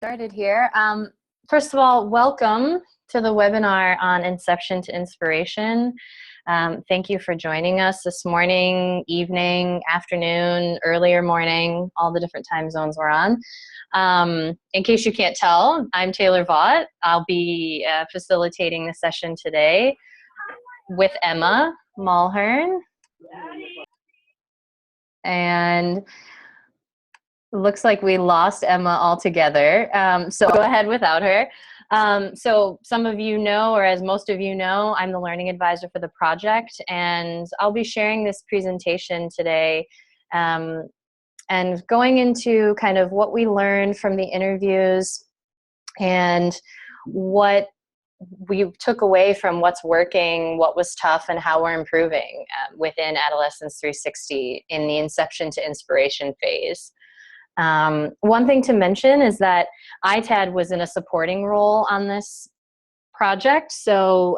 Started here. First of all, welcome to the webinar on Inception to Inspiration. Thank you for joining us this morning, evening, afternoon, earlier morning, all the different time zones we're on. In case you can't tell, I'm Taylor Vaught. I'll be facilitating the session today with Emma Mulhern. And looks like we lost Emma altogether, so go ahead without her. So some of you know, or as most of you know, I'm the learning advisor for the project, and I'll be sharing this presentation today and going into kind of what we learned from the interviews and what we took away from what's working, what was tough, and how we're improving within Adolescence 360 in the Inception to Inspiration phase. One thing to mention is that ITAD was in a supporting role on this project, so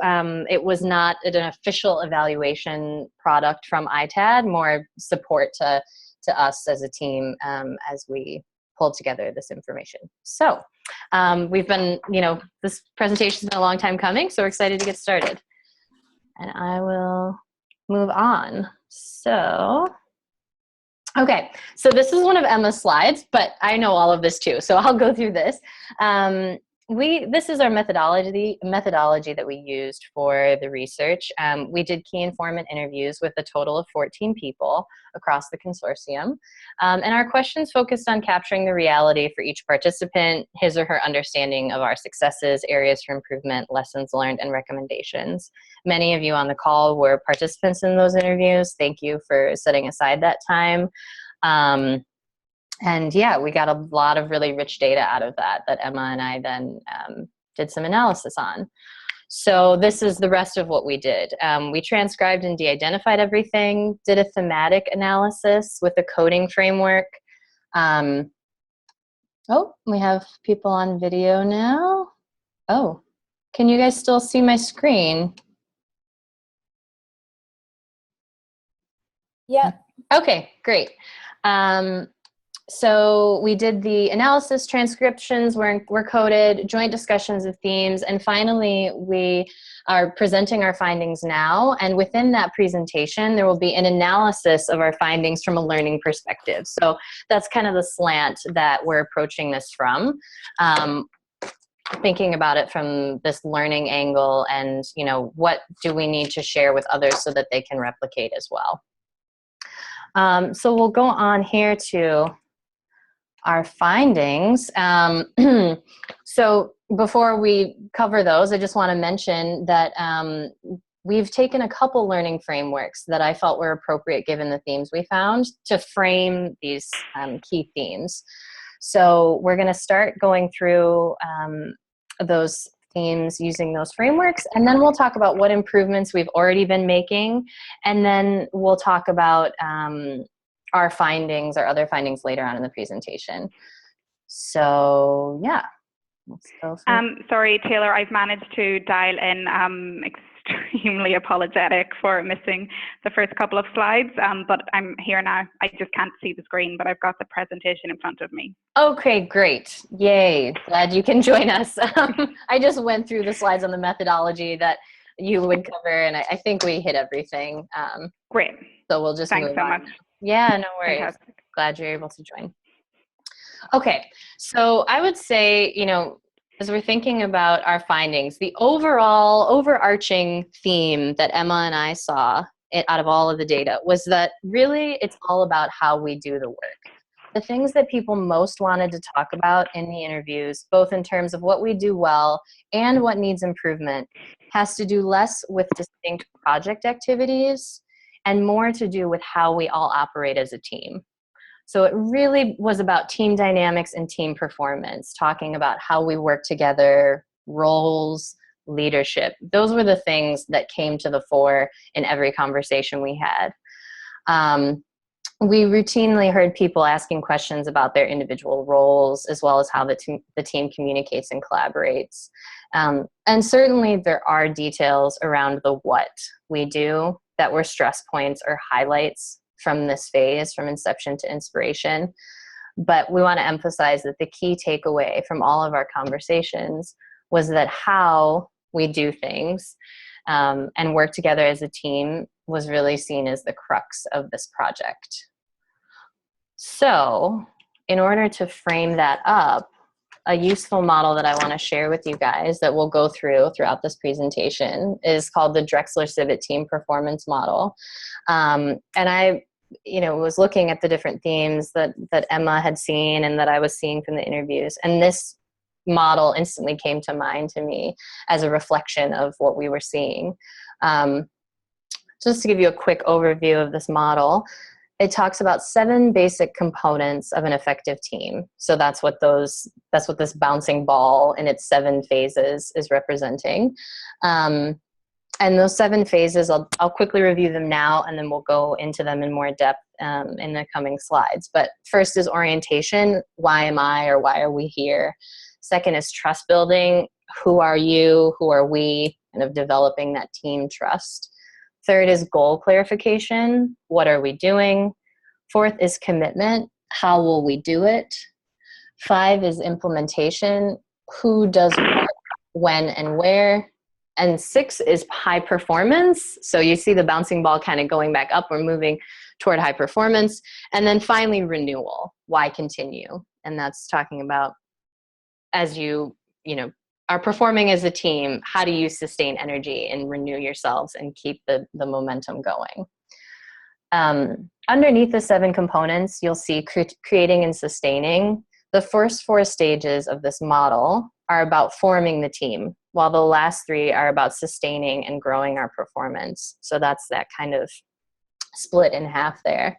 it was not an official evaluation product from ITAD, more support to us as a team as we pulled together this information. So we've been, this presentation's been a long time coming, so we're excited to get started. And I will move on. Okay, so this is one of Emma's slides, but I know all of this too, so I'll go through this. This is our methodology that we used for the research. We did key informant interviews with a total of 14 people across the consortium, and our questions focused on capturing the reality for each participant, his or her understanding of our successes, areas for improvement, lessons learned, and recommendations. Many of you on the call were participants in those interviews. Thank you for setting aside that time. And yeah, we got a lot of really rich data out of that Emma and I then did some analysis on. So this is the rest of what we did. We transcribed and de-identified everything, did a thematic analysis with a coding framework. Oh, we have people on video now. Oh, can you guys still see my screen? Yeah. Okay, great. So we did the analysis, transcriptions were coded, joint discussions of themes, and finally we are presenting our findings now. And within that presentation, there will be an analysis of our findings from a learning perspective. So that's kind of the slant that we're approaching this from. Thinking about it from this learning angle and, what do we need to share with others so that they can replicate as well. So we'll go on here to our findings. So before we cover those, I just want to mention that we've taken a couple learning frameworks that I felt were appropriate given the themes we found to frame these key themes. So we're going to start going through those themes using those frameworks, and then we'll talk about what improvements we've already been making, and then we'll talk about our findings, our other findings later on in the presentation. So yeah, let's go. Sorry, Taylor, I've managed to dial in. Extremely apologetic for missing the first couple of slides, but I'm here now. I just can't see the screen, but I've got the presentation in front of me. Okay, great. Yay. Glad you can join us. I just went through the slides on the methodology that you would cover, and I think we hit everything. Great. So we'll just Thanks so much. Yeah, no worries. Fantastic. Glad you're able to join. Okay, so I would say, as we're thinking about our findings, the overall overarching theme that Emma and I saw out of all of the data was that really it's all about how we do the work. The things that people most wanted to talk about in the interviews, both in terms of what we do well and what needs improvement, has to do less with distinct project activities and more to do with how we all operate as a team. So it really was about team dynamics and team performance, talking about how we work together, roles, leadership. Those were the things that came to the fore in every conversation we had. We routinely heard people asking questions about their individual roles, as well as how the team communicates and collaborates. And certainly there are details around the what we do that were stress points or highlights from this phase, from inception to inspiration. But we want to emphasize that the key takeaway from all of our conversations was that how we do things and work together as a team was really seen as the crux of this project. So in order to frame that up, a useful model that I want to share with you guys that we'll go throughout this presentation is called the Drexler-Civet Team Performance Model. And I was looking at the different themes that Emma had seen and that I was seeing from the interviews. And this model instantly came to mind to me as a reflection of what we were seeing. Just to give you a quick overview of this model, it talks about 7 basic components of an effective team. So that's what this bouncing ball in its 7 phases is representing. And those 7 phases, I'll quickly review them now, and then we'll go into them in more depth in the coming slides. But first is orientation. Why am I, or why are we here? Second is trust building. Who are you? Who are we? Kind of developing that team trust. Third is goal clarification. What are we doing? Fourth is commitment. How will we do it? 5 is implementation. Who does what, when, and where? And 6 is high performance. So you see the bouncing ball kind of going back up. We're moving toward high performance. And then finally, renewal. Why continue? And that's talking about as you are performing as a team, how do you sustain energy and renew yourselves and keep the momentum going? Underneath the 7 components, you'll see creating and sustaining. The first 4 stages of this model are about forming the team, while the last 3 are about sustaining and growing our performance. So that's that kind of split in half there.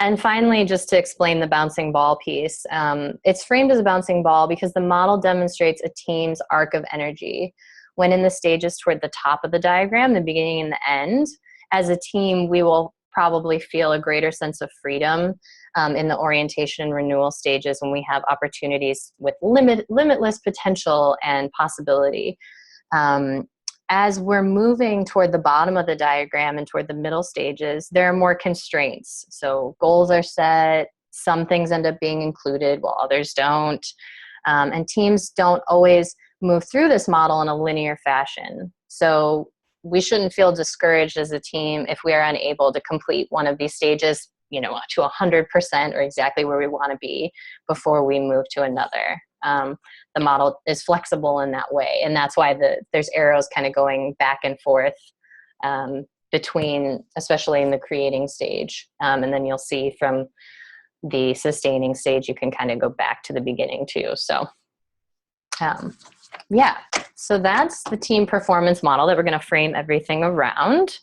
And finally, just to explain the bouncing ball piece, it's framed as a bouncing ball because the model demonstrates a team's arc of energy. When in the stages toward the top of the diagram, the beginning and the end, as a team, we will probably feel a greater sense of freedom in the orientation and renewal stages when we have opportunities with limitless potential and possibility. As we're moving toward the bottom of the diagram and toward the middle stages, there are more constraints. So goals are set, some things end up being included while others don't. And teams don't always move through this model in a linear fashion. So we shouldn't feel discouraged as a team if we are unable to complete one of these stages, to 100% or exactly where we want to be before we move to another. The model is flexible in that way, and that's why there's arrows kind of going back and forth between, especially in the creating stage, and then you'll see from the sustaining stage you can kind of go back to the beginning too. So yeah, so that's the team performance model that we're going to frame everything around.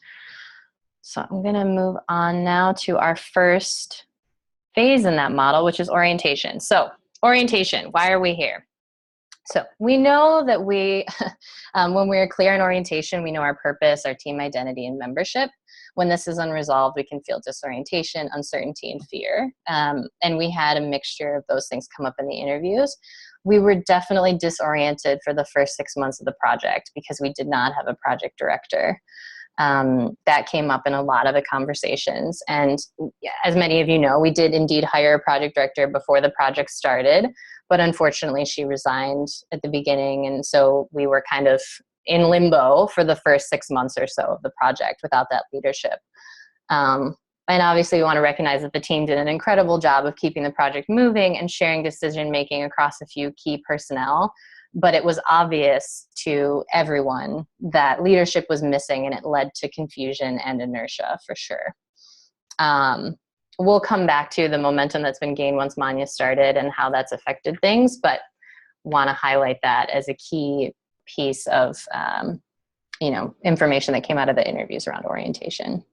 So I'm going to move on now to our first phase in that model, which is orientation. So orientation, why are we here? So we know that when we're clear in orientation, we know our purpose, our team identity, and membership. When this is unresolved, we can feel disorientation, uncertainty, and fear. And we had a mixture of those things come up in the interviews. We were definitely disoriented for the first 6 months of the project because we did not have a project director. That came up in a lot of the conversations. And as many of you know, we did indeed hire a project director before the project started, but unfortunately she resigned at the beginning. And so we were kind of in limbo for the first 6 months or so of the project without that leadership. And obviously we want to recognize that the team did an incredible job of keeping the project moving and sharing decision-making across a few key personnel. But it was obvious to everyone that leadership was missing, and it led to confusion and inertia for sure. We'll come back to the momentum that's been gained once Manya started and how that's affected things, but want to highlight that as a key piece of information that came out of the interviews around orientation.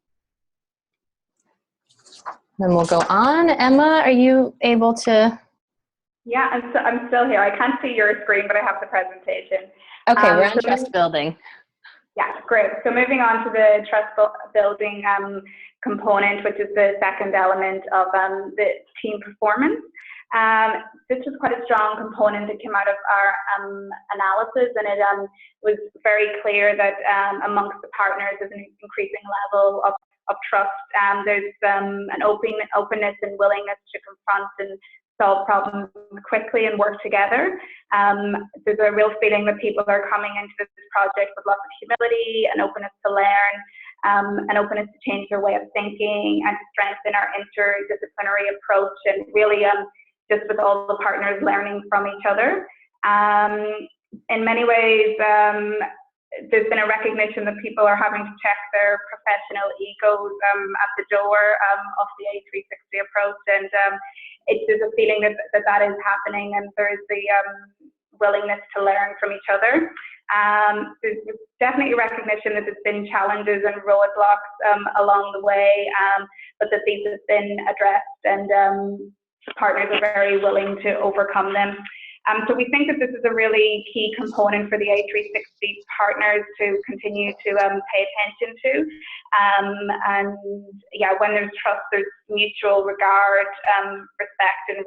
Then we'll go on. Emma, are you able to? Yeah, I'm still here. I can't see your screen, but I have the presentation. Okay, we're on trust building. Yeah, great. So moving on to the trust building component, which is the second element of the team performance. This was quite a strong component that came out of our analysis, and it was very clear that amongst the partners there's an increasing level of trust. There's an openness and willingness to confront and solve problems quickly and work together. There's a real feeling that people are coming into this project with lots of humility and openness to learn, and openness to change their way of thinking and to strengthen our interdisciplinary approach, and really just with all the partners learning from each other. In many ways, there's been a recognition that people are having to check their professional egos at the door of the A360 approach, and there's a feeling that is happening, and there's the willingness to learn from each other. There's definitely recognition that there's been challenges and roadblocks along the way, but that these have been addressed, and partners are very willing to overcome them. So we think that this is a really key component for the A360 partners to continue to pay attention to. And yeah, when there's trust, there's mutual regard, respect, and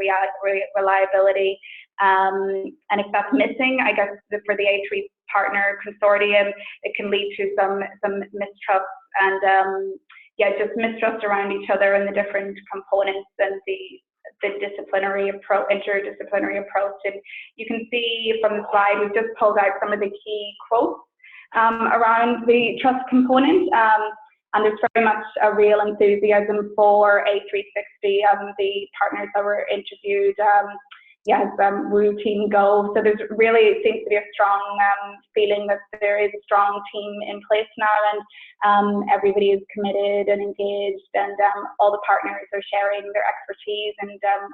reliability. And if that's missing, I guess for the A3 partner consortium, it can lead to some mistrust and yeah, just mistrust around each other and the different components and the disciplinary approach, interdisciplinary approach. And you can see from the slide, we've just pulled out some of the key quotes around the trust component. And there's very much a real enthusiasm for A360. The partners that were interviewed, routine go. So there's really, it seems to be a strong feeling that there is a strong team in place now, and everybody is committed and engaged, and all the partners are sharing their expertise and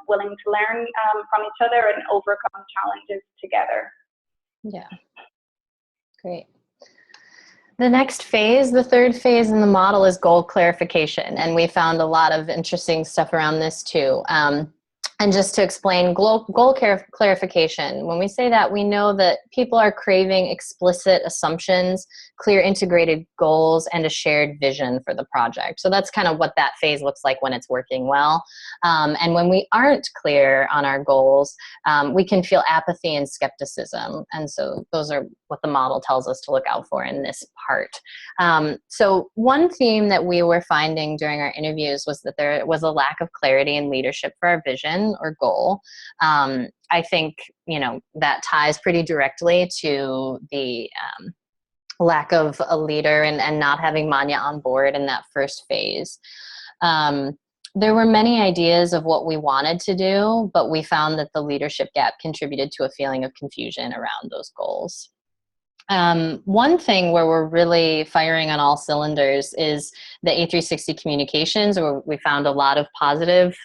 willing to learn from each other and overcome challenges together. Yeah, great. The next phase, the third phase in the model, is goal clarification, and we found a lot of interesting stuff around this too. And just to explain goal clarification, when we say that, we know that people are craving explicit assumptions, clear integrated goals, and a shared vision for the project. So that's kind of what that phase looks like when it's working well. And when we aren't clear on our goals, we can feel apathy and skepticism. And so those are what the model tells us to look out for in this part. So one theme that we were finding during our interviews was that there was a lack of clarity and leadership for our vision or goal. I think, that ties pretty directly to the lack of a leader and not having Manya on board in that first phase. There were many ideas of what we wanted to do, but we found that the leadership gap contributed to a feeling of confusion around those goals. One thing where we're really firing on all cylinders is the A360 communications, where we found a lot of positive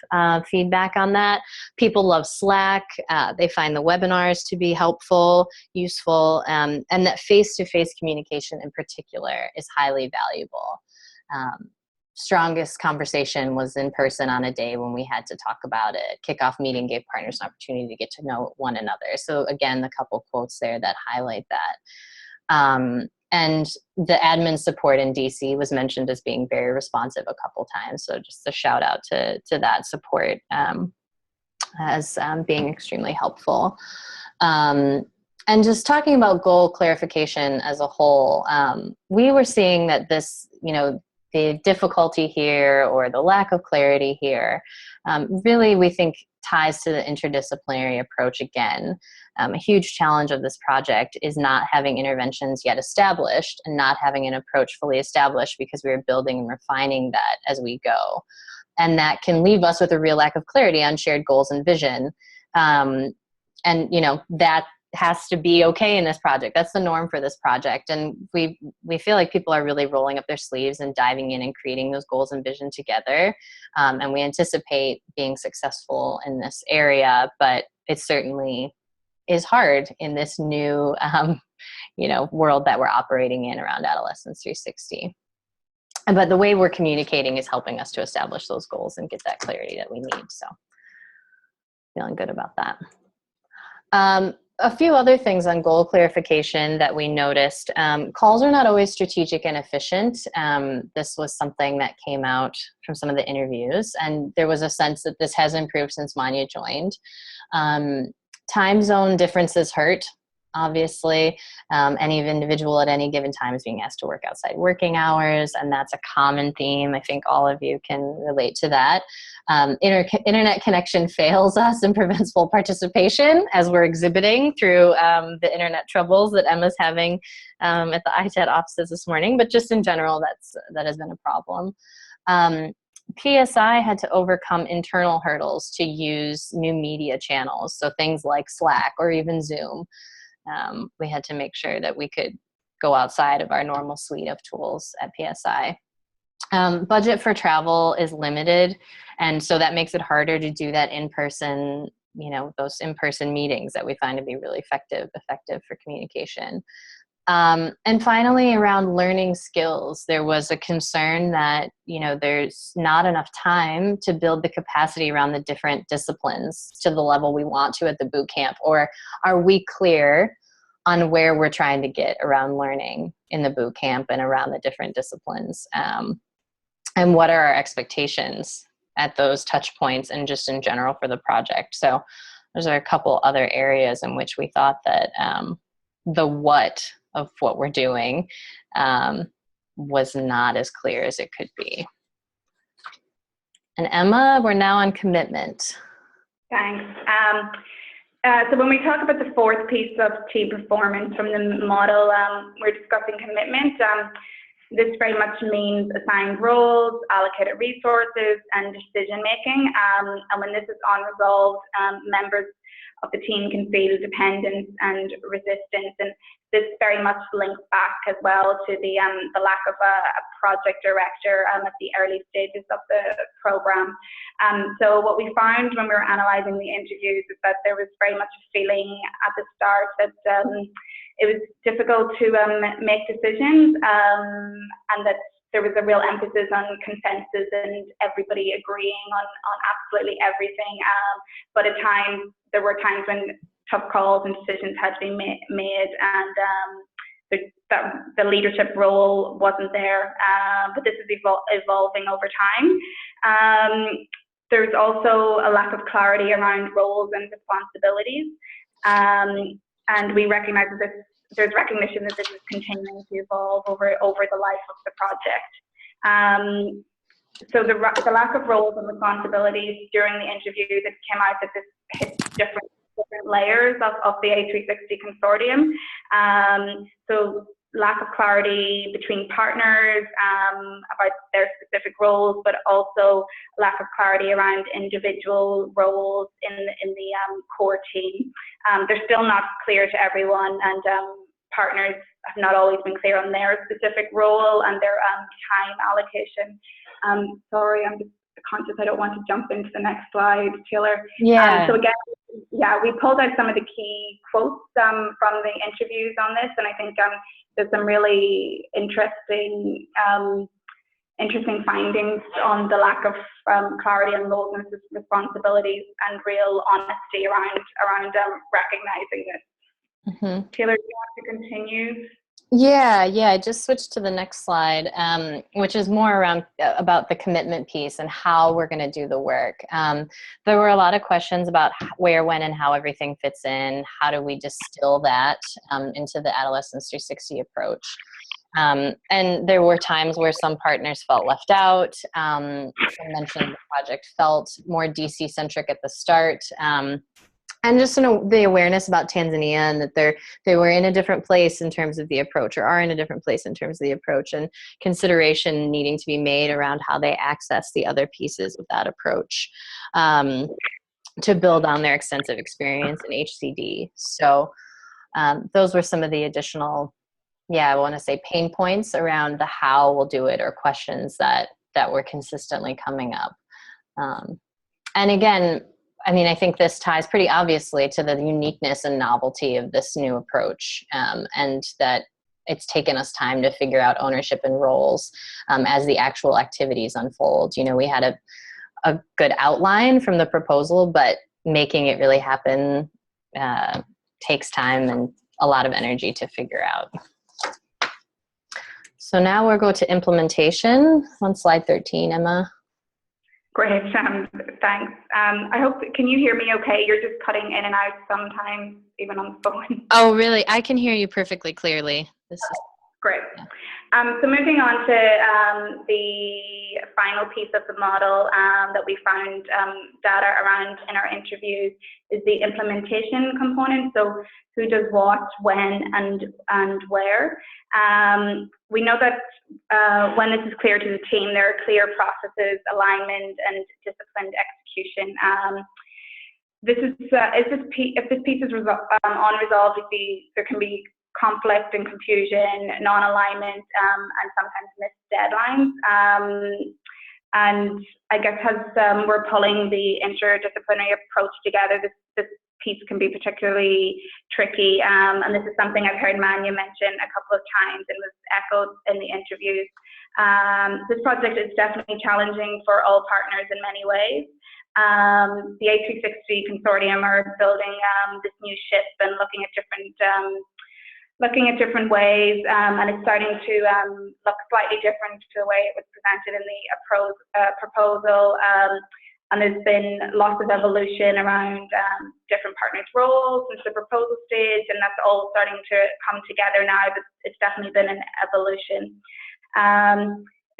feedback on that. People love Slack. They find the webinars to be helpful, useful, and that face-to-face communication in particular is highly valuable. Strongest conversation was in person on a day when we had to talk about it. Kickoff meeting gave partners an opportunity to get to know one another. So again, the couple quotes there that highlight that. And the admin support in DC was mentioned as being very responsive a couple times. So just a shout out to that support as being extremely helpful. And just talking about goal clarification as a whole, we were seeing that this, the difficulty here or the lack of clarity here, really we think ties to the interdisciplinary approach again. A huge challenge of this project is not having interventions yet established and not having an approach fully established, because we are building and refining that as we go. And that can leave us with a real lack of clarity on shared goals and vision. And that has to be okay in this project. That's the norm for this project. And we feel like people are really rolling up their sleeves and diving in and creating those goals and vision together. And we anticipate being successful in this area, but it certainly is hard in this new, world that we're operating in around Adolescence 360. But the way we're communicating is helping us to establish those goals and get that clarity that we need. So feeling good about that. A few other things on goal clarification that we noticed. Calls are not always strategic and efficient. This was something that came out from some of the interviews, and there was a sense that this has improved since Manya joined. Time zone differences hurt. obviously. Any individual at any given time is being asked to work outside working hours, and that's a common theme. I think all of you can relate to that. Internet connection fails us and prevents full participation, as we're exhibiting through the internet troubles that Emma's having at the ITED offices this morning. But just in general, that has been a problem. PSI had to overcome internal hurdles to use new media channels, so things like Slack or even Zoom. We had to make sure that we could go outside of our normal suite of tools at PSI. Budget for travel is limited, and so that makes it harder to do that in-person, those in-person meetings that we find to be really effective for communication. And finally, around learning skills, there was a concern that, there's not enough time to build the capacity around the different disciplines to the level we want to at the boot camp, or are we clear on where we're trying to get around learning in the boot camp and around the different disciplines, and what are our expectations at those touch points and just in general for the project. So those are a couple other areas in which we thought that the what of what we're doing was not as clear as it could be. And Emma, we're now on commitment. Thanks. So when we talk about the fourth piece of team performance from the model, we're discussing commitment. This very much means assigned roles, allocated resources, and decision making. And when this is unresolved, members of the team can feel dependence and resistance. And this very much links back as well to the lack of a project director at the early stages of the program. So what we found when we were analysing the interviews is that there was very much a feeling at the start that it was difficult to make decisions, and that there was a real emphasis on consensus and everybody agreeing on absolutely everything. But at times, there were times when tough calls and decisions had to be made, and the leadership role wasn't there. But this is evolving over time. There's also a lack of clarity around roles and responsibilities. And we recognize that there's recognition that this is continuing to evolve over the life of the project. So the lack of roles and responsibilities during the interview that came out that this hits different layers of the A360 consortium. So lack of clarity between partners about their specific roles, but also lack of clarity around individual roles in the core team. They're still not clear to everyone, and partners have not always been clear on their specific role and their time allocation. Sorry, I'm just conscious I don't want to jump into the next slide, Taylor. Yeah. So again, we pulled out some of the key quotes from the interviews on this, and I think there's some really interesting findings on the lack of clarity on roles and responsibilities and real honesty around recognizing this. Mm-hmm. Taylor, do you want to continue? Yeah, I just switched to the next slide, which is more around about the commitment piece and how we're going to do the work. There were a lot of questions about where, when, and how everything fits in. How do we distill that into the Adolescence 360 approach? And there were times where some partners felt left out. I mentioned the project felt more DC-centric at the start. And just the awareness about Tanzania, and that they were in a different place in terms of the approach, or are in a different place in terms of the approach, and consideration needing to be made around how they access the other pieces of that approach to build on their extensive experience in HCD. So those were some of the additional, I want to say, pain points around the how we'll do it, or questions that were consistently coming up. And again, I think this ties pretty obviously to the uniqueness and novelty of this new approach, and that it's taken us time to figure out ownership and roles as the actual activities unfold. We had a good outline from the proposal, but making it really happen takes time and a lot of energy to figure out. So now we'll go to implementation on slide 13, Emma. Great, thanks. I hope, can you hear me okay? You're just cutting in and out sometimes, even on the phone. Oh, really? I can hear you perfectly clearly. This is great. Yeah. So moving on to the final piece of the model that we found data around in our interviews is the implementation component. So who does what, when, and where. We know that when this is clear to the team, there are clear processes, alignment, and disciplined execution. If this piece is unresolved, there can be conflict and confusion, non-alignment, and sometimes missed deadlines. And I guess as we're pulling the interdisciplinary approach together, this piece can be particularly tricky. And this is something I've heard Manya mention a couple of times and was echoed in the interviews. This project is definitely challenging for all partners in many ways. The A360 consortium are building this new ship and looking at different ways, and it's starting to look slightly different to the way it was presented in the proposal. And there's been lots of evolution around different partners' roles since the proposal stage, and that's all starting to come together now, but it's definitely been an evolution.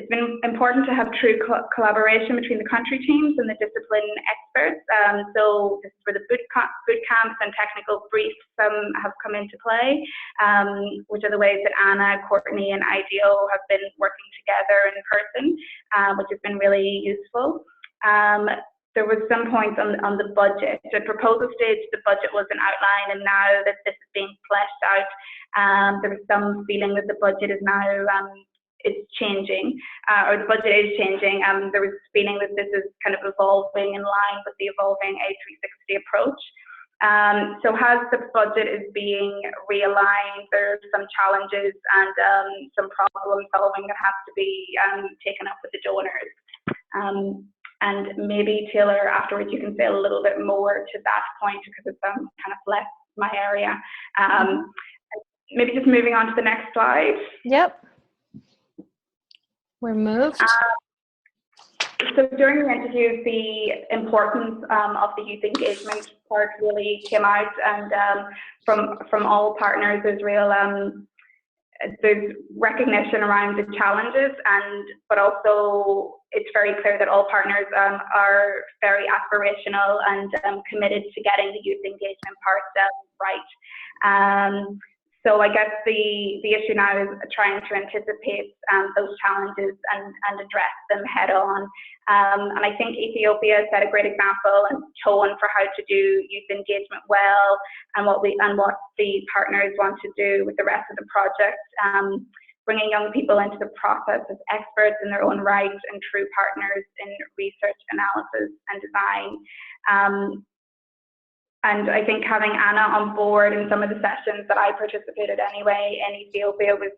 It's been important to have true collaboration between the country teams and the discipline experts. So this is where the boot camps and technical briefs have come into play, which are the ways that Anna, Courtney, and IDEO have been working together in person, which has been really useful. There was some points on the budget. The proposal stage, the budget was an outline, and now that this is being fleshed out, there was some feeling that the budget is now it's changing, or the budget is changing. There was a feeling that this is kind of evolving in line with the evolving A360 approach. So as the budget is being realigned, there's some challenges and some problem solving that has to be taken up with the donors. And maybe Taylor, afterwards you can say a little bit more to that point because it's kind of less my area. Maybe just moving on to the next slide. Yep. We're moved. So during the interview, the importance of the youth engagement part really came out, and from all partners, there's recognition around the challenges, but also it's very clear that all partners are very aspirational and committed to getting the youth engagement part right. So I guess the issue now is trying to anticipate those challenges and address them head on. And I think Ethiopia set a great example and tone for how to do youth engagement well, and what the partners want to do with the rest of the project. Bringing young people into the process as experts in their own right and true partners in research, analysis, and design. And I think having Anna on board in some of the sessions that I participated anyway in Ethiopia was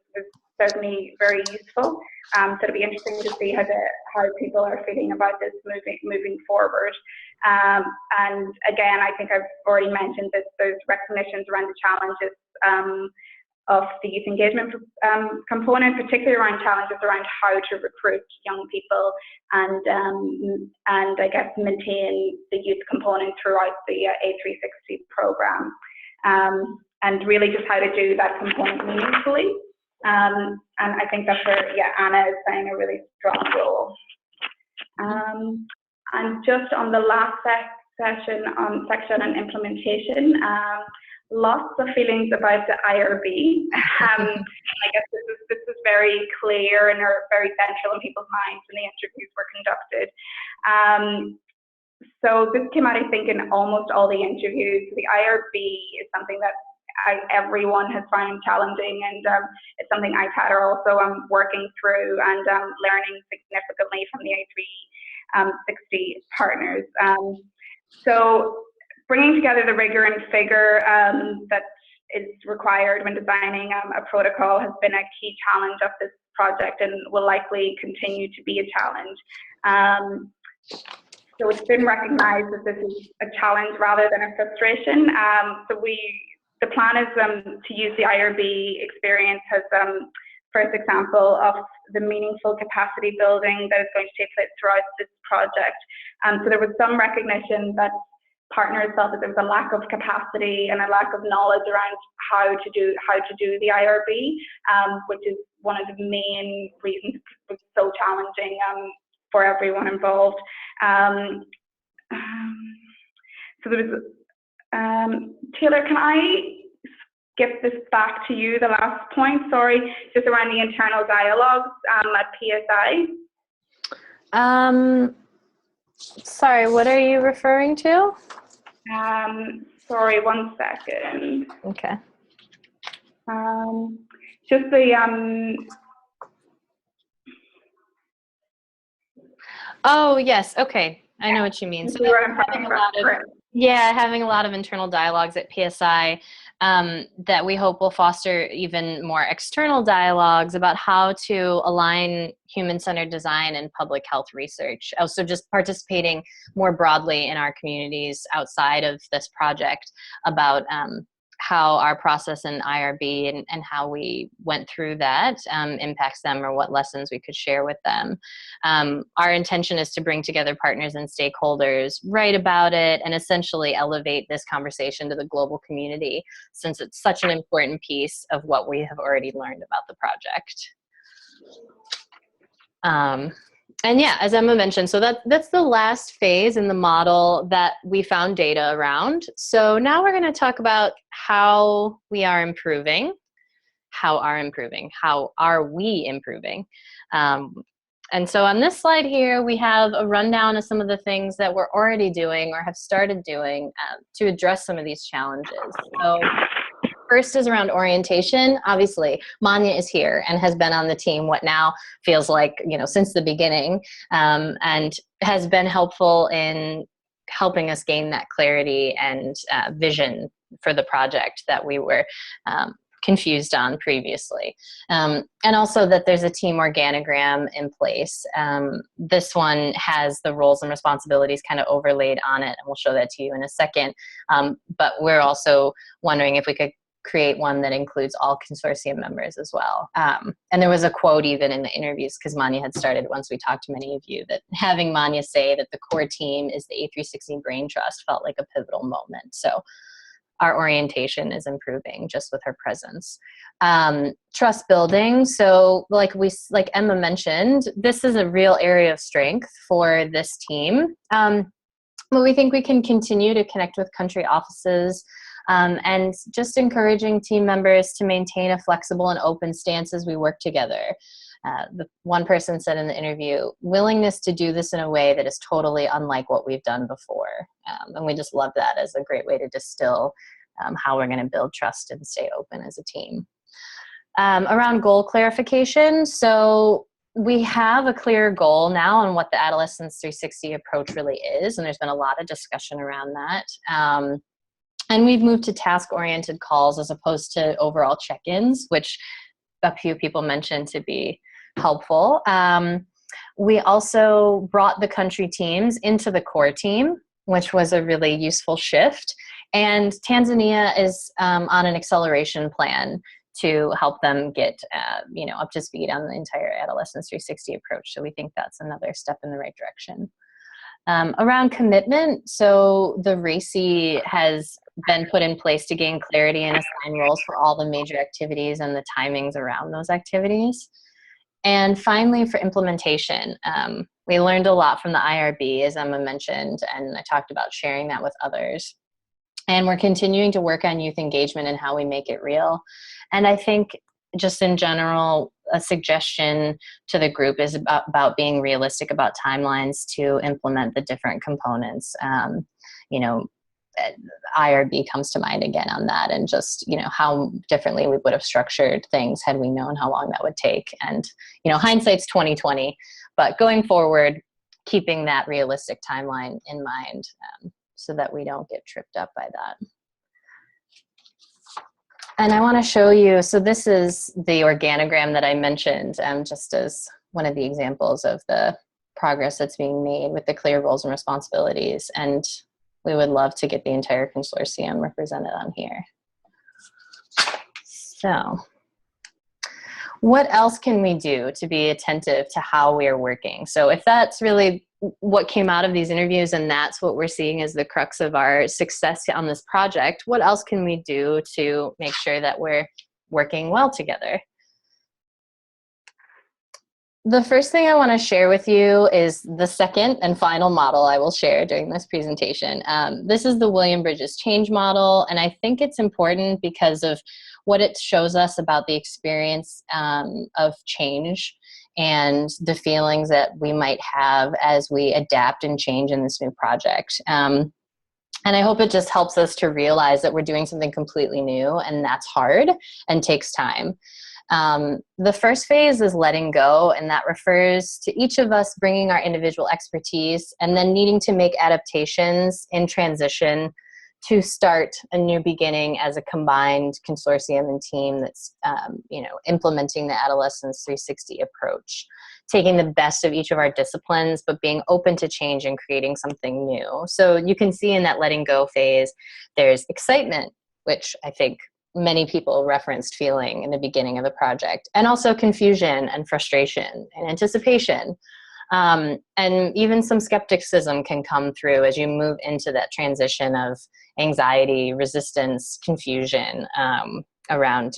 certainly very useful. So it'll be interesting to see how people are feeling about this moving forward. And again, I think I've already mentioned that there's recognitions around the challenges of the youth engagement component, particularly around challenges around how to recruit young people and I guess maintain the youth component throughout the A360 program, and really just how to do that component meaningfully. And I think that's where Anna is playing a really strong role. And just on the last section on implementation. Lots of feelings about the IRB. I guess this is very clear and are very central in people's minds when the interviews were conducted. So this came out, I think, in almost all the interviews. The IRB is something that everyone has found challenging, and it's something I've had also working through and learning significantly from the A360 partners. So bringing together the rigor and figure that is required when designing a protocol has been a key challenge of this project and will likely continue to be a challenge. So it's been recognized that this is a challenge rather than a frustration. So the plan is to use the IRB experience has first example of the meaningful capacity building that is going to take place throughout this project. So there was some recognition that partners felt that there was a lack of capacity and a lack of knowledge around how to do the IRB, which is one of the main reasons it was so challenging for everyone involved. So there was, Taylor, can I skip this back to you, the last point, sorry, just around the internal dialogues at PSI? Sorry, what are you referring to? Sorry, 1 second. Okay. Just the Oh, yes. Okay. I know what you mean. So having a lot of internal dialogues at PSI that we hope will foster even more external dialogues about how to align human-centered design and public health research. Also just participating more broadly in our communities outside of this project about how our process in IRB and how we went through that impacts them, or what lessons we could share with them. Our intention is to bring together partners and stakeholders, write about it, and essentially elevate this conversation to the global community, since it's such an important piece of what we have already learned about the project. And yeah, as Emma mentioned, so that's the last phase in the model that we found data around. So now we're going to talk about how we are improving. How are we improving? And so on this slide here, we have a rundown of some of the things that we're already doing or have started doing to address some of these challenges. So first is around orientation. Obviously, Manya is here and has been on the team what now feels like, since the beginning, and has been helpful in helping us gain that clarity and vision for the project that we were confused on previously. And also that there's a team organogram in place. This one has the roles and responsibilities kind of overlaid on it, and we'll show that to you in a second. But we're also wondering if we could create one that includes all consortium members as well. And there was a quote even in the interviews, because Manya had started once we talked to many of you, that having Manya say that the core team is the A360 Brain Trust felt like a pivotal moment. So our orientation is improving just with her presence. Trust building. So like Emma mentioned, this is a real area of strength for this team. But we think we can continue to connect with country offices, and just encouraging team members to maintain a flexible and open stance as we work together. The one person said in the interview, willingness to do this in a way that is totally unlike what we've done before. And we just love that as a great way to distill how we're going to build trust and stay open as a team. Around goal clarification, so we have a clear goal now on what the Adolescence 360 approach really is, and there's been a lot of discussion around that. And we've moved to task-oriented calls as opposed to overall check-ins, which a few people mentioned to be helpful. We also brought the country teams into the core team, which was a really useful shift. And Tanzania is on an acceleration plan to help them get up to speed on the entire Adolescence 360 approach. So we think that's another step in the right direction. Around commitment, so the RACI has been put in place to gain clarity and assign roles for all the major activities and the timings around those activities. And finally, for implementation, we learned a lot from the IRB, as Emma mentioned, and I talked about sharing that with others. And we're continuing to work on youth engagement and how we make it real. And I think just in general, a suggestion to the group is about being realistic about timelines to implement the different components. IRB comes to mind again on that, and just, how differently we would have structured things had we known how long that would take. And, hindsight's 20/20, but going forward, keeping that realistic timeline in mind so that we don't get tripped up by that. And I want to show you, so this is the organogram that I mentioned, just as one of the examples of the progress that's being made with the clear roles and responsibilities. And we would love to get the entire consortium represented on here. So what else can we do to be attentive to how we are working? So if that's really what came out of these interviews and that's what we're seeing as the crux of our success on this project, what else can we do to make sure that we're working well together? The first thing I want to share with you is the second and final model I will share during this presentation. This is the William Bridges change model, and I think it's important because of what it shows us about the experience of change and the feelings that we might have as we adapt and change in this new project. And I hope it just helps us to realize that we're doing something completely new, and that's hard and takes time. The first phase is letting go, and that refers to each of us bringing our individual expertise and then needing to make adaptations in transition to start a new beginning as a combined consortium and team that's implementing the Adolescence 360 approach, taking the best of each of our disciplines, but being open to change and creating something new. So you can see in that letting go phase, there's excitement, which I think many people referenced feeling in the beginning of the project, and also confusion and frustration and anticipation. And even some skepticism can come through as you move into that transition of anxiety, resistance, confusion around,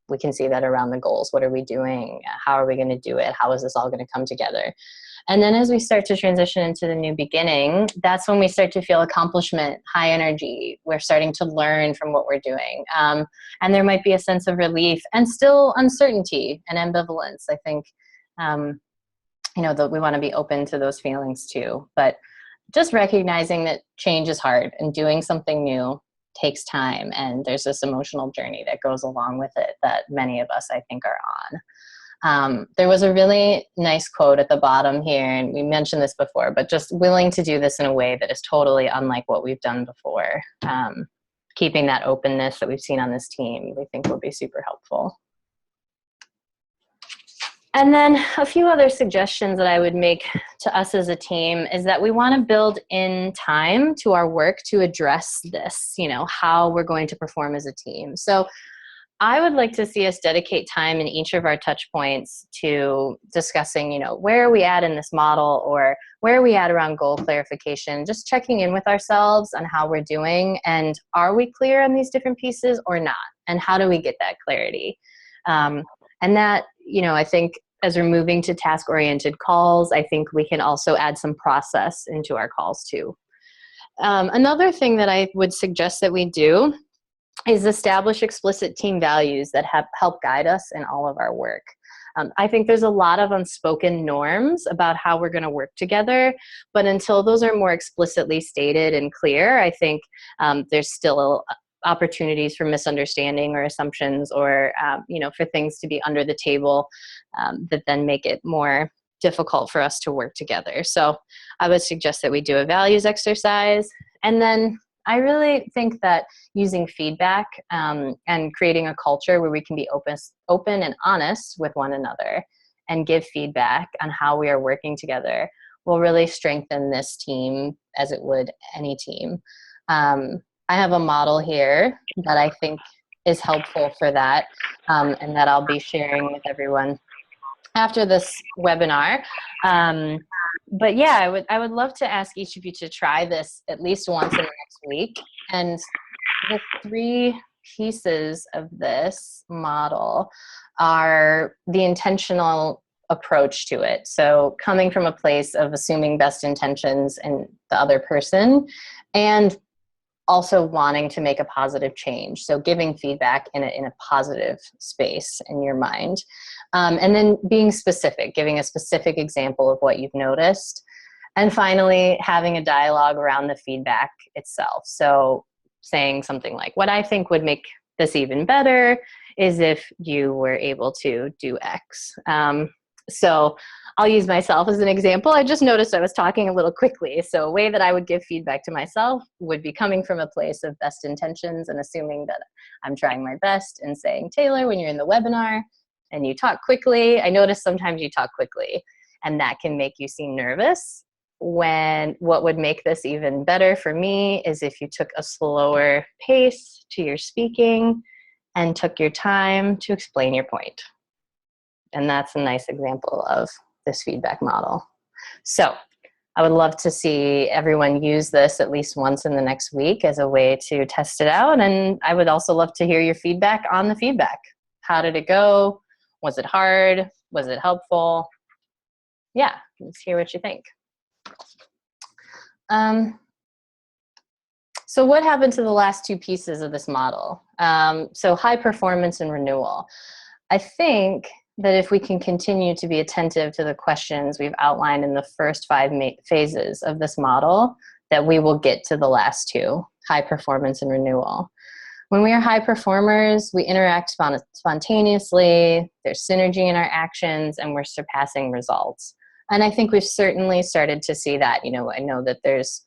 we can see that around the goals. What are we doing? How are we going to do it? How is this all going to come together? And then as we start to transition into the new beginning, that's when we start to feel accomplishment, high energy. We're starting to learn from what we're doing. And there might be a sense of relief and still uncertainty and ambivalence. I think, that we want to be open to those feelings too. But just recognizing that change is hard and doing something new takes time. And there's this emotional journey that goes along with it that many of us, I think, are on. There was a really nice quote at the bottom here, and we mentioned this before, but just willing to do this in a way that is totally unlike what we've done before. Keeping that openness that we've seen on this team, we think will be super helpful. And then a few other suggestions that I would make to us as a team is that we want to build in time to our work to address this, how we're going to perform as a team. So I would like to see us dedicate time in each of our touch points to discussing, where are we at in this model, or where are we at around goal clarification, just checking in with ourselves on how we're doing, and are we clear on these different pieces or not, and how do we get that clarity? And that, I think as we're moving to task-oriented calls, I think we can also add some process into our calls too. Another thing that I would suggest that we do is establish explicit team values that help guide us in all of our work. I think there's a lot of unspoken norms about how we're going to work together, but until those are more explicitly stated and clear, I think there's still opportunities for misunderstanding or assumptions, or for things to be under the table that then make it more difficult for us to work together. So I would suggest that we do a values exercise. And then I really think that using feedback and creating a culture where we can be open and honest with one another and give feedback on how we are working together will really strengthen this team as it would any team. I have a model here that I think is helpful for that, and that I'll be sharing with everyone after this webinar. But yeah, I would love to ask each of you to try this at least once in the next week. And the 3 pieces of this model are the intentional approach to it. So coming from a place of assuming best intentions in the other person, and also wanting to make a positive change. So giving feedback in a positive space in your mind. And then being specific, giving a specific example of what you've noticed. And finally, having a dialogue around the feedback itself. So saying something like, what I think would make this even better is if you were able to do X. So I'll use myself as an example. I just noticed I was talking a little quickly. So a way that I would give feedback to myself would be coming from a place of best intentions and assuming that I'm trying my best, and saying, Taylor, when you're in the webinar and you talk quickly, I notice sometimes you talk quickly, and that can make you seem nervous. When what would make this even better for me is if you took a slower pace to your speaking and took your time to explain your point. And that's a nice example of this feedback model. So I would love to see everyone use this at least once in the next week as a way to test it out. And I would also love to hear your feedback on the feedback. How did it go? Was it hard? Was it helpful? Yeah, let's hear what you think. So what happened to the last two pieces of this model? So high performance and renewal. I think that if we can continue to be attentive to the questions we've outlined in the first 5 phases of this model, that we will get to the last two, high performance and renewal. When we are high performers, we interact spontaneously, there's synergy in our actions, and we're surpassing results. And I think we've certainly started to see that. You know, I know that there's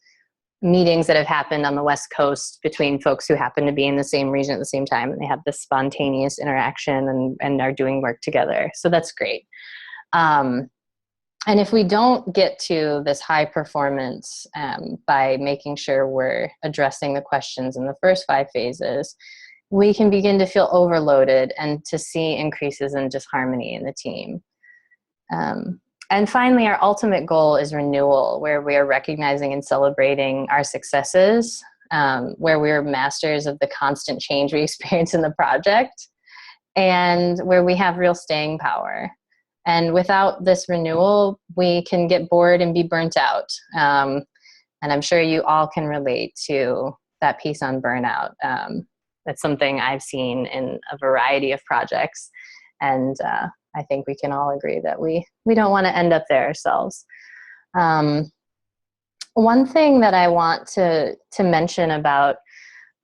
meetings that have happened on the West Coast between folks who happen to be in the same region at the same time, and they have this spontaneous interaction and are doing work together. So that's great. And if we don't get to this high performance by making sure we're addressing the questions in the first 5 phases, we can begin to feel overloaded and to see increases in disharmony in the team. And finally, our ultimate goal is renewal, where we are recognizing and celebrating our successes, where we are masters of the constant change we experience in the project, and where we have real staying power. And without this renewal, we can get bored and be burnt out. And I'm sure you all can relate to that piece on burnout. That's something I've seen in a variety of projects. And I think we can all agree that we don't want to end up there ourselves. One thing that I want to mention about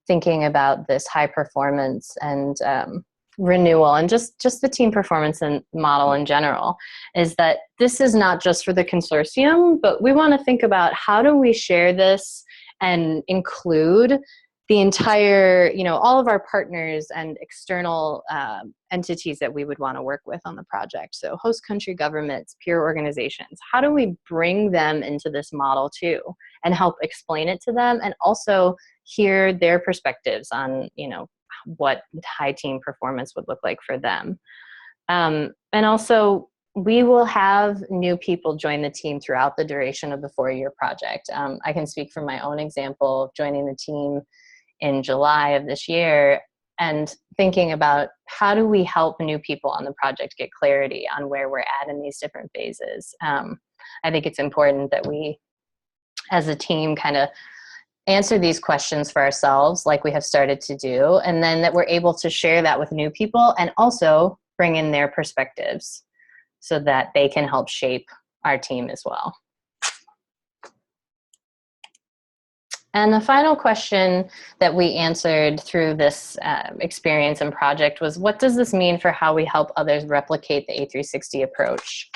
thinking about this high performance and renewal and just the team performance and model in general is that this is not just for the consortium, but we want to think about how do we share this and include the entire, you know, all of our partners and external entities that we would want to work with on the project. So host country governments, peer organizations, how do we bring them into this model too and help explain it to them and also hear their perspectives on, you know, what high team performance would look like for them. And also, we will have new people join the team throughout the duration of the 4-year project. I can speak from my own example of joining the team in July of this year and thinking about how do we help new people on the project get clarity on where we're at in these different phases. I think it's important that we, as a team, kind of answer these questions for ourselves like we have started to do, and then that we're able to share that with new people and also bring in their perspectives so that they can help shape our team as well. And the final question that we answered through this experience and project was, what does this mean for how we help others replicate the A360 approach?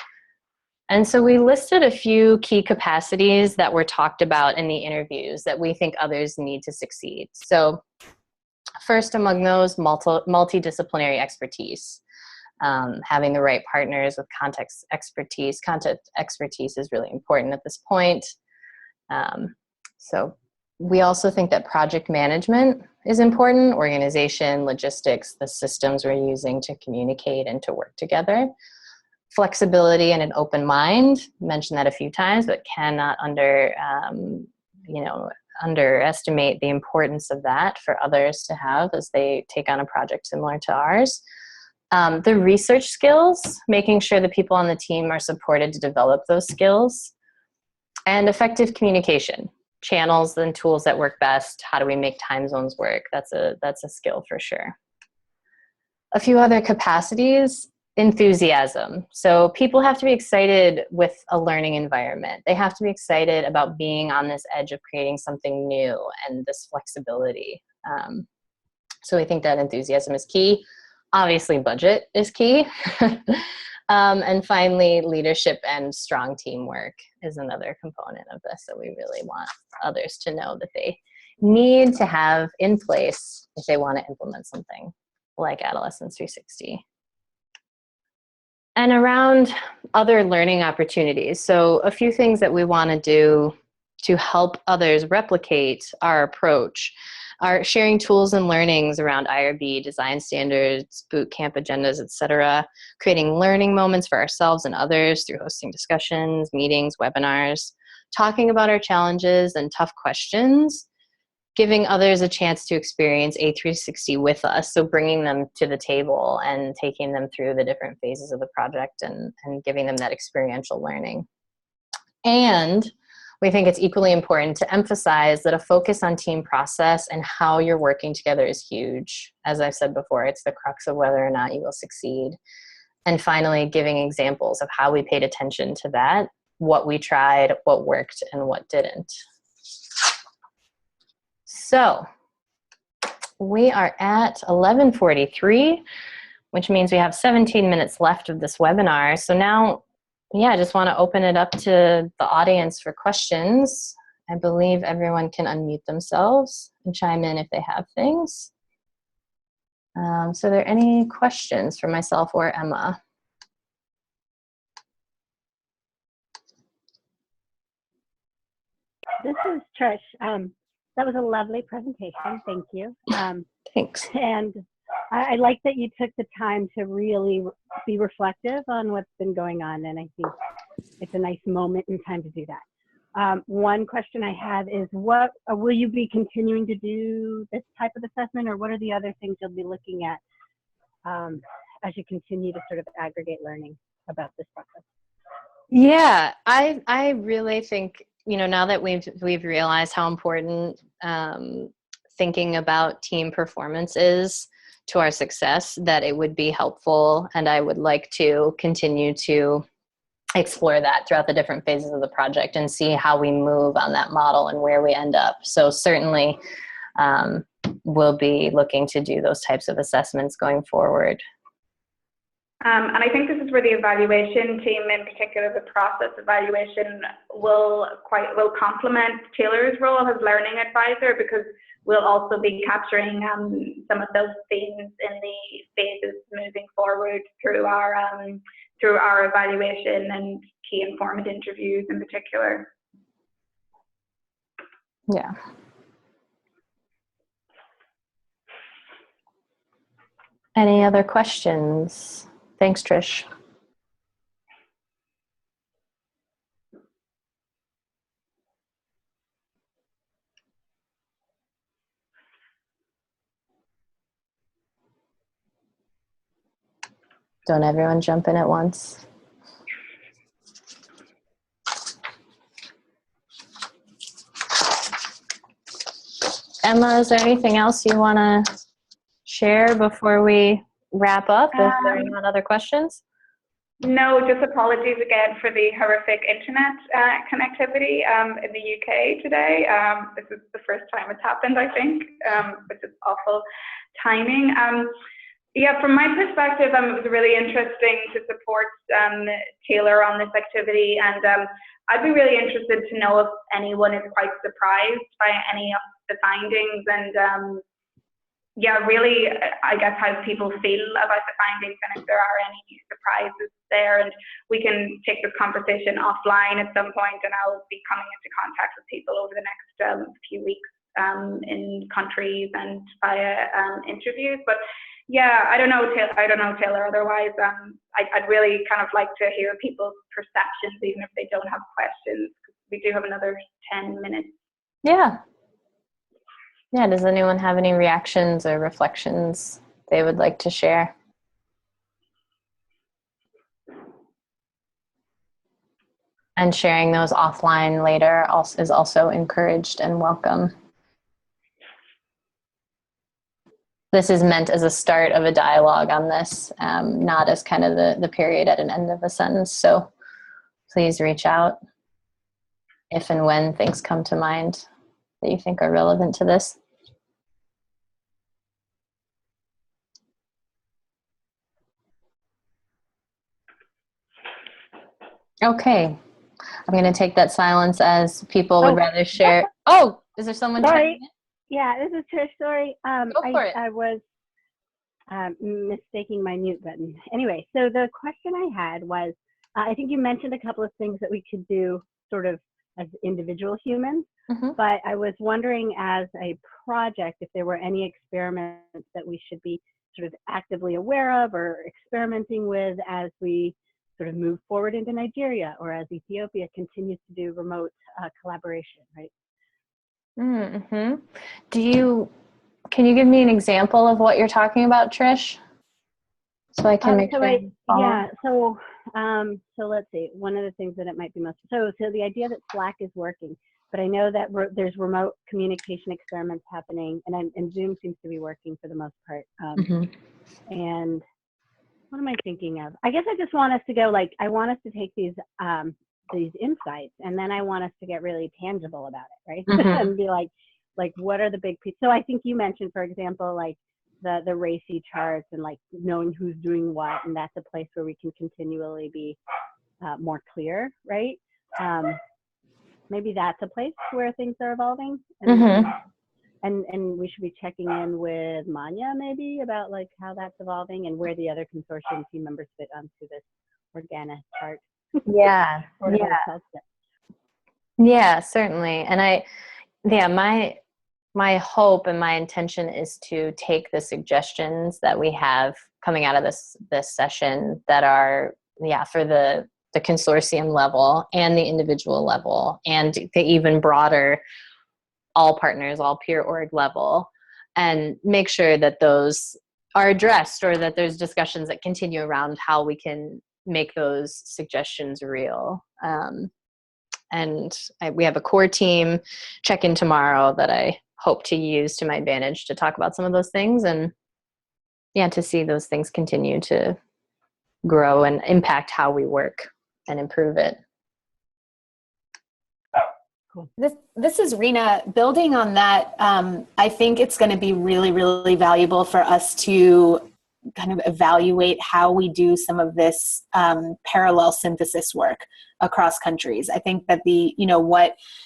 And so we listed a few key capacities that were talked about in the interviews that we think others need to succeed. So first among those, multidisciplinary expertise. Having the right partners with context expertise. Context expertise is really important at this point. So we also think that project management is important, organization, logistics, the systems we're using to communicate and to work together. Flexibility and an open mind, mentioned that a few times, but cannot underestimate the importance of that for others to have as they take on a project similar to ours. The research skills, making sure the people on the team are supported to develop those skills. And effective communication, channels and tools that work best. How do we make time zones work? That's a skill for sure. A few other capacities. Enthusiasm. So people have to be excited with a learning environment. They have to be excited about being on this edge of creating something new and this flexibility. So we think that enthusiasm is key. Obviously, budget is key. And finally, leadership and strong teamwork is another component of this that we really want others to know that they need to have in place if they want to implement something like Adolescence 360. And around other learning opportunities. So a few things that we want to do to help others replicate our approach. are sharing tools and learnings around IRB, design standards, boot camp agendas, etc., creating learning moments for ourselves and others through hosting discussions, meetings, webinars, talking about our challenges and tough questions, giving others a chance to experience A360 with us, so bringing them to the table and taking them through the different phases of the project and giving them that experiential learning. And we think it's equally important to emphasize that a focus on team process and how you're working together is huge. As I've said before, it's the crux of whether or not you will succeed. And finally, giving examples of how we paid attention to that, what we tried, what worked, and what didn't. So we are at 11:43, which means we have 17 minutes left of this webinar. So now, yeah, I just want to open it up to the audience for questions. I believe everyone can unmute themselves and chime in if they have things. So are there any questions for myself or Emma? This is Trish. That was a lovely presentation. Thank you. Thanks. And I like that you took the time to really be reflective on what's been going on. And I think it's a nice moment and time to do that. One question I have is, what will you be continuing to do this type of assessment, or what are the other things you'll be looking at as you continue to sort of aggregate learning about this process? Yeah, I really think, you know, now that we've realized how important thinking about team performance is to our success, that it would be helpful, and I would like to continue to explore that throughout the different phases of the project and see how we move on that model and where we end up. So certainly we'll be looking to do those types of assessments going forward. And I think this is where the evaluation team, in particular the process evaluation, will complement Taylor's role as learning advisor, because we'll also be capturing some of those themes in the phases moving forward through our evaluation and key informant interviews in particular. Yeah. Any other questions? Thanks, Trish. Don't everyone jump in at once. Emma, is there anything else you want to share before we wrap up, if there are not other questions? No, just apologies again for the horrific internet connectivity in the UK today. This is the first time it's happened, I think, which is awful timing. Yeah, from my perspective, it was really interesting to support Taylor on this activity, and I'd be really interested to know if anyone is quite surprised by any of the findings, and yeah, really, I guess, how people feel about the findings and if there are any surprises there. And we can take this conversation offline at some point, and I'll be coming into contact with people over the next few weeks in countries and via interviews. But yeah, I don't know, Taylor. Otherwise, I'd really kind of like to hear people's perceptions, even if they don't have questions, because we do have another 10 minutes. Yeah. Yeah, does anyone have any reactions or reflections they would like to share? And sharing those offline later is also encouraged and welcome. This is meant as a start of a dialogue on this, not as kind of the period at an end of a sentence. So please reach out if and when things come to mind that you think are relevant to this. Okay, I'm going to take that silence as people would rather share. Oh, is there someone? Sorry. Yeah, this is Trish. Sorry. Go for it. I was mistaking my mute button. Anyway, so the question I had was, I think you mentioned a couple of things that we could do sort of as individual humans. Mm-hmm. But I was wondering, as a project, if there were any experiments that we should be sort of actively aware of or experimenting with as we sort of move forward into Nigeria, or as Ethiopia continues to do remote collaboration, right? Mm-hmm. Can you give me an example of what you're talking about, Trish? So I can make sure. So let's see. One of the things that it might be most, so the idea that Slack is working, but I know that there's remote communication experiments happening, and Zoom seems to be working for the most part. And what am I thinking of? I guess I just want us to go, like, I want us to take these insights, and then I want us to get really tangible about it, right? And be like, what are the big pieces? So I think you mentioned, for example, like the racy charts and like knowing who's doing what, and that's a place where we can continually be more clear, right? Maybe that's a place where things are evolving, and we should be checking in with Manya maybe about like how that's evolving and where the other consortium team members fit onto this Organa chart. Yeah. Yeah, certainly. And my hope and my intention is to take the suggestions that we have coming out of this session that are, for the consortium level and the individual level and the even broader all partners, all peer org level, and make sure that those are addressed, or that there's discussions that continue around how we can make those suggestions real. And we have a core team check-in tomorrow that I hope to use to my advantage to talk about some of those things, and to see those things continue to grow and impact how we work and improve it. Cool. This is Rena. Building on that, I think it's going to be really, really valuable for us to kind of evaluate how we do some of this parallel synthesis work across countries. I think that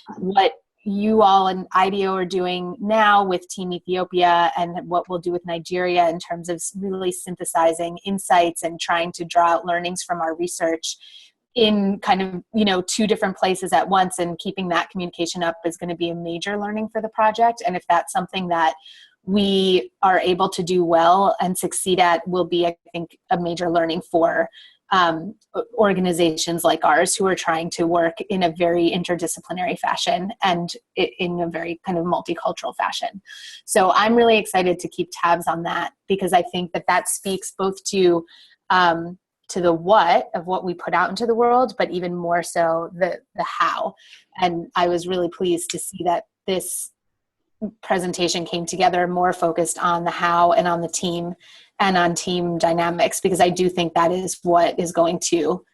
what you all and IDEO are doing now with Team Ethiopia, and what we'll do with Nigeria in terms of really synthesizing insights and trying to draw out learnings from our research in kind of, two different places at once, and keeping that communication up is going to be a major learning for the project. And if that's something that we are able to do well and succeed at, will be, I think, a major learning for organizations like ours who are trying to work in a very interdisciplinary fashion and in a very kind of multicultural fashion. So I'm really excited to keep tabs on that, because I think that speaks both to the what of what we put out into the world, but even more so the how. And I was really pleased to see that this presentation came together more focused on the how and on the team and on team dynamics, because I do think that is what is going to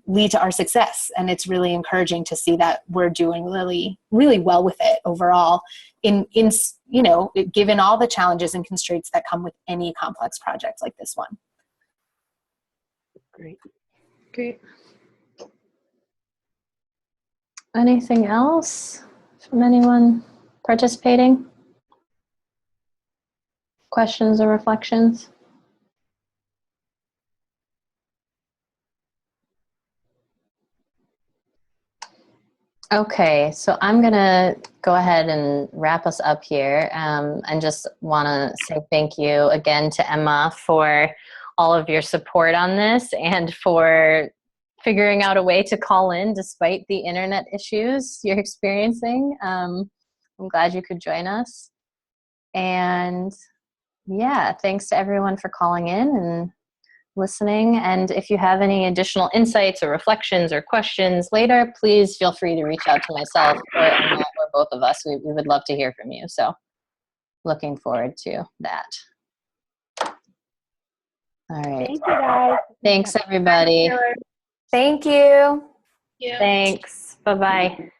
lead to our success. And it's really encouraging to see that we're doing really, really well with it overall in given all the challenges and constraints that come with any complex project like this one. Great. Anything else from anyone participating? Questions or reflections? Okay, so I'm gonna go ahead and wrap us up here, and just want to say thank you again to Emma for all of your support on this, and for figuring out a way to call in despite the internet issues you're experiencing. I'm glad you could join us. And thanks to everyone for calling in and listening. And if you have any additional insights or reflections or questions later, please feel free to reach out to myself or Emma or both of us. We would love to hear from you. So looking forward to that. All right. Thank you, guys. Thanks, everybody. Thank you. Thanks. Bye-bye.